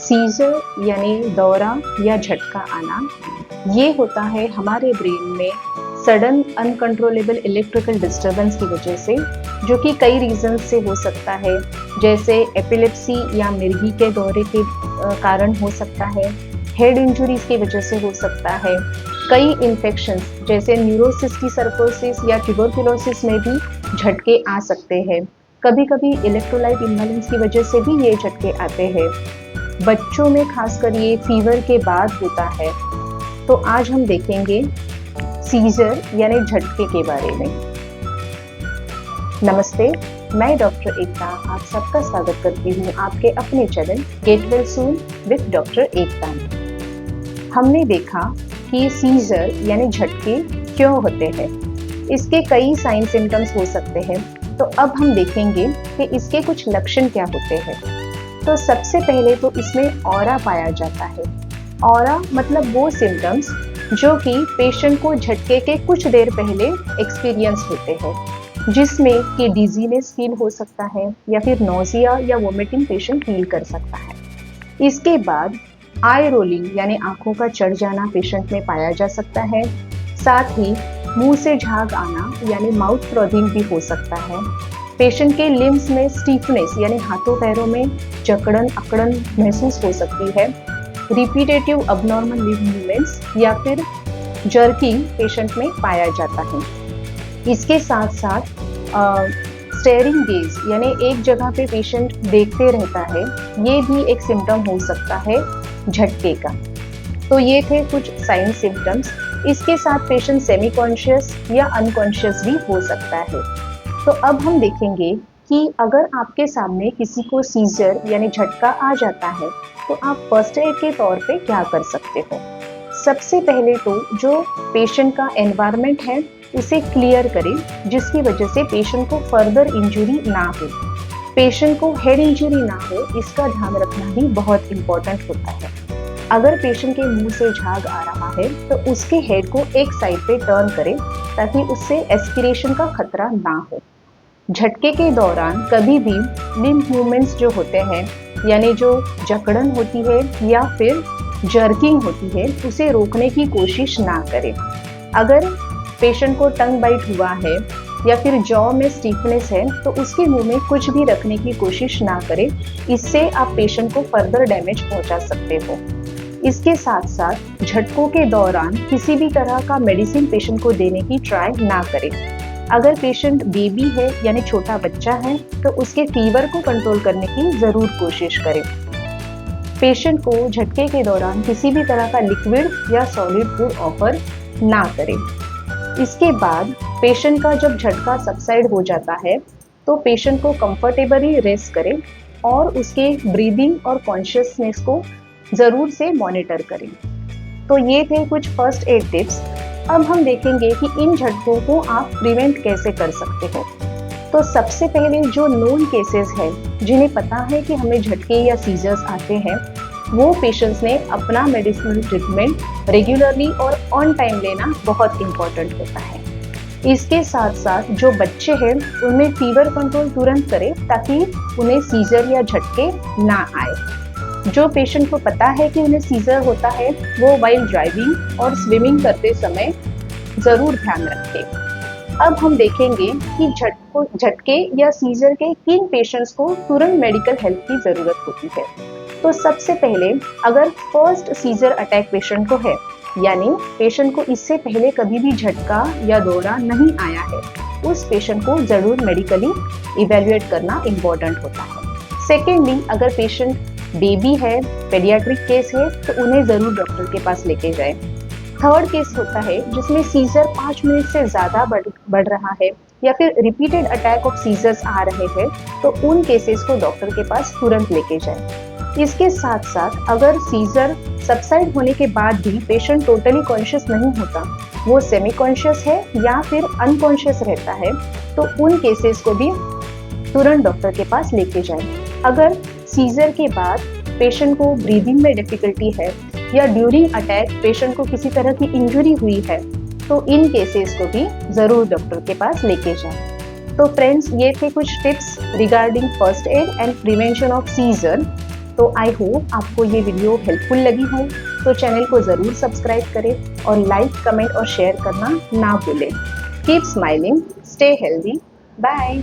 Scissor यानी दौरा या झटका आना, ये होता है हमारे ब्रेन में सडन अनकंट्रोलेबल इलेक्ट्रिकल डिस्टरबेंस की वजह से, जो कि कई रीजन से हो सकता है, जैसे एपिलेप्सी या मिर्गी के दौरे के कारण हो सकता है, हेड इंजुरीज की वजह से हो सकता है, कई इन्फेक्शंस जैसे न्यूरोसिस्टिक सर्कोसिस या ट्यूबरकुलोसिस में भी झटके आ सकते हैं। कभी कभी इलेक्ट्रोलाइट इम्बैलेंस की वजह से भी ये झटके आते हैं। बच्चों में खासकर ये फीवर के बाद होता है। तो आज हम देखेंगे सीजर यानी झटके के बारे में। नमस्ते, मैं डॉक्टर एकता आप सबका स्वागत करती हूँ आपके अपने channel get well soon with doctor Ekta में। हमने देखा कि सीजर यानी झटके क्यों होते हैं, इसके कई साइन सिम्टम्स हो सकते हैं। तो अब हम देखेंगे कि इसके कुछ लक्षण क्या होते हैं। तो सबसे पहले तो इसमें ऑरा पाया जाता है। ऑरा मतलब वो सिम्टम्स जो कि पेशेंट को झटके के कुछ देर पहले एक्सपीरियंस होते हैं, जिसमें कि डिजीनेस फील हो सकता है या फिर नोजिया या वोमिटिंग पेशेंट फील कर सकता है। इसके बाद आई रोलिंग यानी आंखों का चढ़ जाना पेशेंट में पाया जा सकता है। साथ ही मुंह से झाग आना यानी माउथ फ्रॉथिंग भी हो सकता है। पेशेंट के लिम्स में स्टीफनेस यानी हाथों पैरों में जकड़न अकड़न महसूस हो सकती है। रिपीटेटिव अबनॉर्मल लिम्ब मूवमेंट्स या फिर जर्किंग पेशेंट में पाया जाता है। इसके साथ साथ स्टेयरिंग गेज यानी एक जगह पे पेशेंट देखते रहता है, ये भी एक सिम्टम हो सकता है झटके का। तो ये थे कुछ साइन सिम्टम्स। इसके साथ पेशेंट सेमी कॉन्शियस या अनकॉन्शियस भी हो सकता है। तो अब हम देखेंगे कि अगर आपके सामने किसी को सीजर यानी झटका आ जाता है तो आप फर्स्ट एड के तौर पे क्या कर सकते हो। सबसे पहले तो जो पेशेंट का एनवायरनमेंट है उसे क्लियर करें, जिसकी वजह से पेशेंट को फर्दर इंजरी ना हो, पेशेंट को हेड इंजरी ना हो, इसका ध्यान रखना भी बहुत इम्पोर्टेंट होता है। अगर पेशेंट के मुंह से झाग आ रहा है तो उसके हेड को एक साइड पे टर्न करें ताकि उससे एस्पिरेशन का खतरा ना हो। झटके के दौरान कभी भी लिम्ब मूवमेंट्स जो होते हैं यानी जो जकड़न होती है या फिर जर्किंग होती है, उसे रोकने की कोशिश ना करें। अगर पेशेंट को टंग बाइट हुआ है या फिर जॉ में स्टीफनेस है तो उसके मुंह में कुछ भी रखने की कोशिश ना करें, इससे आप पेशेंट को फर्दर डैमेज पहुंचा सकते हो। इसके साथ साथ झटकों के दौरान किसी भी तरह का मेडिसिन पेशेंट को देने की ट्राई ना करें। अगर पेशेंट बेबी है यानी छोटा बच्चा है तो उसके फीवर को कंट्रोल करने की जरूर कोशिश करें। पेशेंट को झटके के दौरान किसी भी तरह का लिक्विड या सॉलिड फूड ऑफर ना करें। इसके बाद पेशेंट का जब झटका सबसाइड हो जाता है तो पेशेंट को कंफर्टेबली रेस्ट करें और उसके ब्रीदिंग और कॉन्शियसनेस को जरूर से मॉनिटर करें। तो ये थे कुछ फर्स्ट एड टिप्स। अब हम देखेंगे कि इन झटकों को आप प्रिवेंट कैसे कर सकते हो। तो सबसे पहले जो नोन केसेस हैं जिन्हें पता है कि हमें झटके या सीजर्स आते हैं, वो पेशेंट्स ने अपना मेडिसिनल ट्रीटमेंट रेगुलरली और ऑन टाइम लेना बहुत इम्पोर्टेंट होता है। इसके साथ साथ जो बच्चे हैं उनमें फीवर कंट्रोल तुरंत करें ताकि उन्हें सीजर या झटके ना आए। जो पेशेंट को पता है कि उन्हें सीजर होता है वो वाइल ड्राइविंग और स्विमिंग करते समय जरूर ध्यान रखें। अब हम देखेंगे कि झटके या सीजर के किन पेशेंट्स को तुरंत मेडिकल हेल्प की जरूरत होती है। तो सबसे पहले अगर फर्स्ट सीजर अटैक पेशेंट को है, यानी पेशेंट को इससे पहले कभी भी झटका या दौरा नहीं आया है, उस पेशेंट को जरूर मेडिकली इवेल्युएट करना इम्पोर्टेंट होता है। सेकेंडली, अगर पेशेंट बेबी है, पेडियाट्रिक केस है, तो उन्हें जरूर डॉक्टर के पास लेके जाएं। थर्ड केस होता है जिसमें सीजर 5 मिनट से ज़्यादा बढ़ रहा है या फिर रिपीटेड अटैक ऑफ सीजर्स आ रहे हैं, तो उन केसेस को डॉक्टर के पास तुरंत लेके जाएं। इसके साथ साथ अगर सीजर सबसाइड होने के बाद भी पेशेंट टोटली कॉन्शियस नहीं होता, वो सेमी कॉन्शियस है या फिर अनकॉन्शियस रहता है, तो उन केसेस को भी तुरंत डॉक्टर के पास लेके जाएं। अगर सीजर के बाद पेशेंट को ब्रीदिंग में डिफिकल्टी है या ड्यूरिंग अटैक पेशेंट को किसी तरह की इंजरी हुई है, तो इन केसेस को भी जरूर डॉक्टर के पास लेके जाएं। तो फ्रेंड्स, ये थे कुछ tips regarding first aid and prevention of seizure. तो आई होप आपको ये वीडियो हेल्पफुल लगी हो, तो चैनल को ज़रूर सब्सक्राइब करें और लाइक, कमेंट और शेयर करना ना भूलें। Keep smiling, stay healthy, bye.